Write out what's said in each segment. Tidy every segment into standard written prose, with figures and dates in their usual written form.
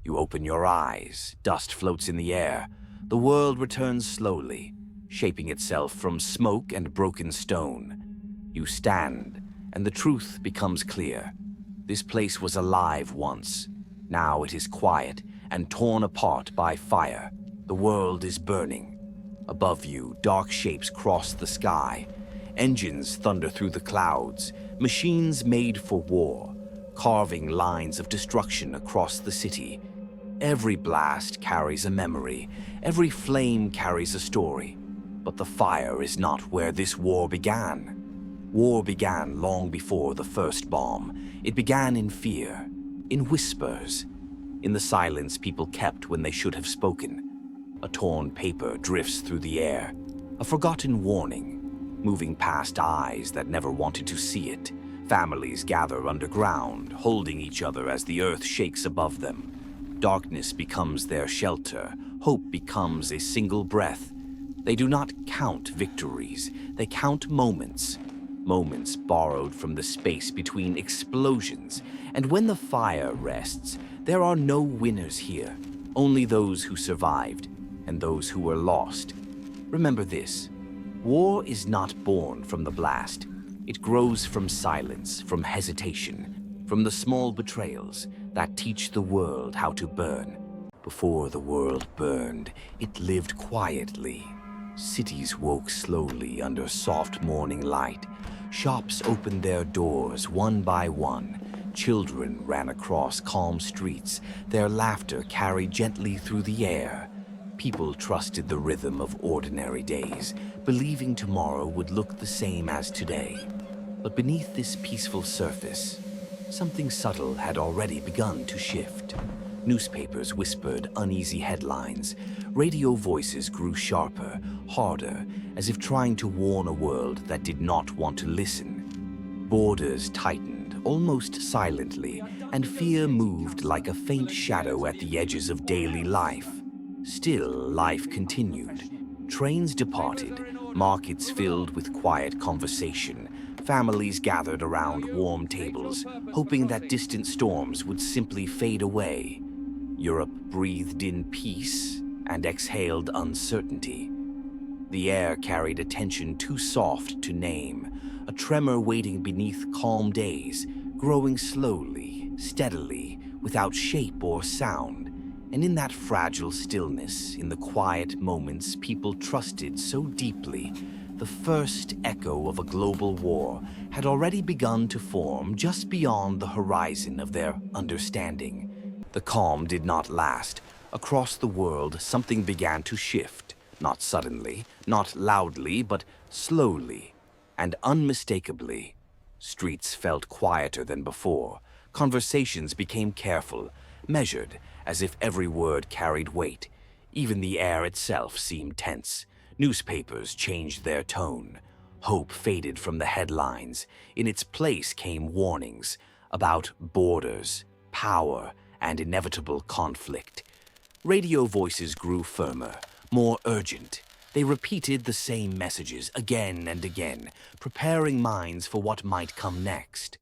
You open your eyes, dust floats in the air. The world returns slowly, shaping itself from smoke and broken stone. You stand, and the truth becomes clear. This place was alive once. Now it is quiet and torn apart by fire. The world is burning. Above you, dark shapes cross the sky. Engines thunder through the clouds, machines made for war, carving lines of destruction across the city. Every blast carries a memory, every flame carries a story. But the fire is not where this war began. War began long before the first bomb. It began in fear, in whispers, in the silence people kept when they should have spoken. A torn paper drifts through the air, a forgotten warning, moving past eyes that never wanted to see it. Families gather underground, holding each other as the earth shakes above them. Darkness becomes their shelter. Hope becomes a single breath. They do not count victories. They count moments. Moments borrowed from the space between explosions. And when the fire rests, there are no winners here. Only those who survived and those who were lost. Remember this. War is not born from the blast. It grows from silence, from hesitation, from the small betrayals that teach the world how to burn. Before the world burned, it lived quietly. Cities woke slowly under soft morning light. Shops opened their doors one by one. Children ran across calm streets. Their laughter carried gently through the air. People trusted the rhythm of ordinary days, believing tomorrow would look the same as today. But beneath this peaceful surface, something subtle had already begun to shift. Newspapers whispered uneasy headlines. Radio voices grew sharper, harder, as if trying to warn a world that did not want to listen. Borders tightened, almost silently, and fear moved like a faint shadow at the edges of daily life. Still, life continued. Trains departed, markets filled with quiet conversation. Families gathered around warm tables, hoping that distant storms would simply fade away. Europe breathed in peace and exhaled uncertainty. The air carried a tension too soft to name, a tremor waiting beneath calm days, growing slowly, steadily, without shape or sound. And in that fragile stillness, in the quiet moments people trusted so deeply, the first echo of a global war had already begun to form just beyond the horizon of their understanding. The calm did not last. Across the world, something began to shift, not suddenly, not loudly, but slowly and unmistakably. Streets felt quieter than before. Conversations became careful, measured, as if every word carried weight. Even the air itself seemed tense. Newspapers changed their tone. Hope faded from the headlines. In its place came warnings about borders, power, and inevitable conflict. Radio voices grew firmer, more urgent. They repeated the same messages again and again, preparing minds for what might come next.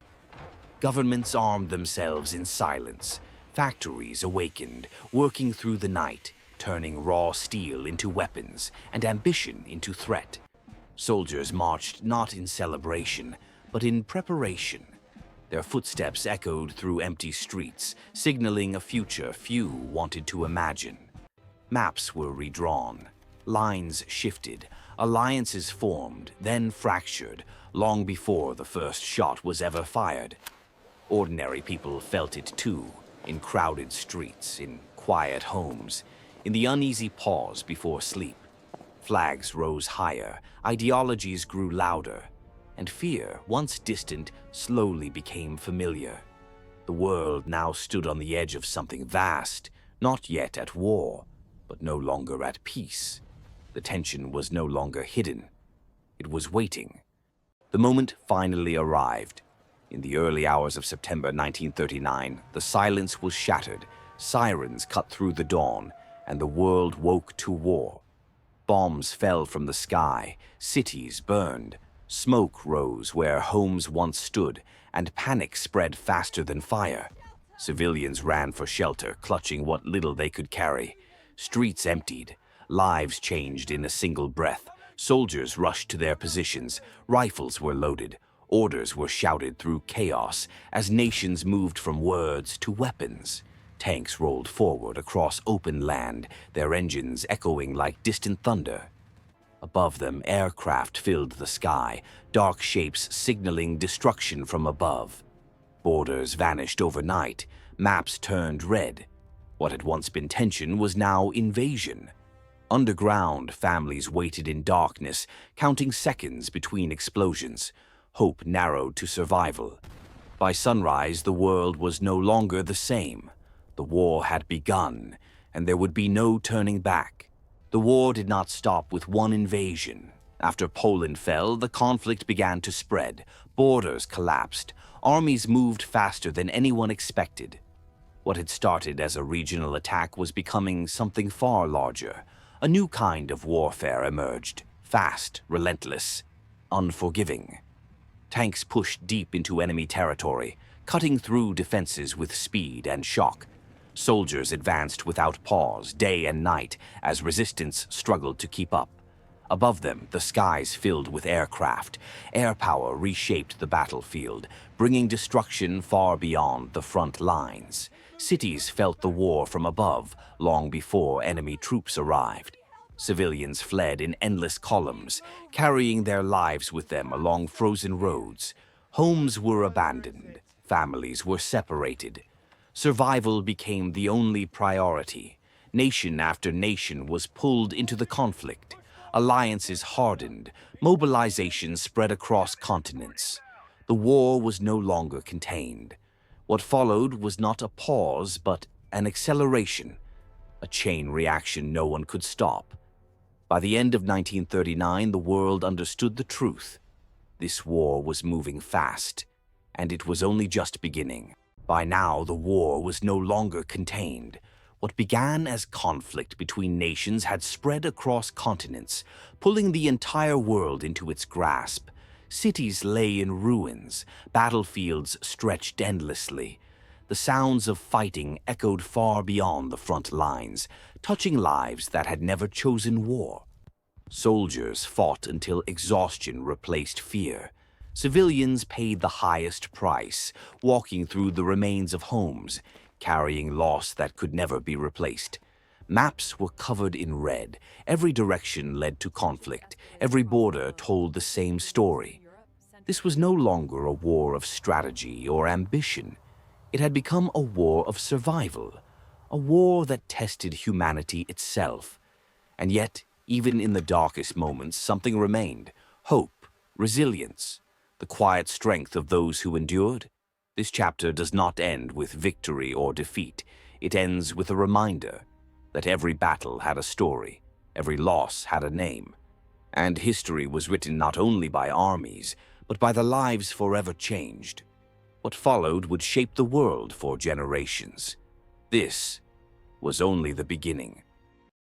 Governments armed themselves in silence. Factories awakened, working through the night, turning raw steel into weapons and ambition into threat. Soldiers marched not in celebration, but in preparation. Their footsteps echoed through empty streets, signaling a future few wanted to imagine. Maps were redrawn, lines shifted, alliances formed, then fractured, long before the first shot was ever fired. Ordinary people felt it too, in crowded streets, in quiet homes, in the uneasy pause before sleep. Flags rose higher, ideologies grew louder, and fear, once distant, slowly became familiar. The world now stood on the edge of something vast, not yet at war, but no longer at peace. The tension was no longer hidden. It was waiting. The moment finally arrived. In the early hours of September 1939, the silence was shattered, sirens cut through the dawn, and the world woke to war. Bombs fell from the sky, cities burned, smoke rose where homes once stood, and panic spread faster than fire. Civilians ran for shelter, clutching what little they could carry. Streets emptied. Lives changed in a single breath. Soldiers rushed to their positions. Rifles were loaded. Orders were shouted through chaos as nations moved from words to weapons. Tanks rolled forward across open land, their engines echoing like distant thunder. Above them, aircraft filled the sky, dark shapes signaling destruction from above. Borders vanished overnight, maps turned red. What had once been tension was now invasion. Underground, families waited in darkness, counting seconds between explosions. Hope narrowed to survival. By sunrise, the world was no longer the same. The war had begun, and there would be no turning back. The war did not stop with one invasion. After Poland fell, the conflict began to spread. Borders collapsed. Armies moved faster than anyone expected. What had started as a regional attack was becoming something far larger. A new kind of warfare emerged. Fast, relentless, unforgiving. Tanks pushed deep into enemy territory, cutting through defenses with speed and shock. Soldiers advanced without pause, day and night, as resistance struggled to keep up. Above them, the skies filled with aircraft. Air power reshaped the battlefield, bringing destruction far beyond the front lines. Cities felt the war from above, long before enemy troops arrived. Civilians fled in endless columns, carrying their lives with them along frozen roads. Homes were abandoned. Families were separated. Survival became the only priority. Nation after nation was pulled into the conflict. Alliances hardened. Mobilization spread across continents. The war was no longer contained. What followed was not a pause, but an acceleration. A chain reaction no one could stop. By the end of 1939, the world understood the truth. This war was moving fast, and it was only just beginning. By now, the war was no longer contained. What began as conflict between nations had spread across continents, pulling the entire world into its grasp. Cities lay in ruins, battlefields stretched endlessly. The sounds of fighting echoed far beyond the front lines, touching lives that had never chosen war. Soldiers fought until exhaustion replaced fear. Civilians paid the highest price, walking through the remains of homes, carrying loss that could never be replaced. Maps were covered in red. Every direction led to conflict. Every border told the same story. This was no longer a war of strategy or ambition. It had become a war of survival, a war that tested humanity itself. And yet, even in the darkest moments, something remained: hope, resilience, the quiet strength of those who endured. This chapter does not end with victory or defeat. It ends with a reminder that every battle had a story, every loss had a name, and history was written not only by armies, but by the lives forever changed. What followed would shape the world for generations. This was only the beginning.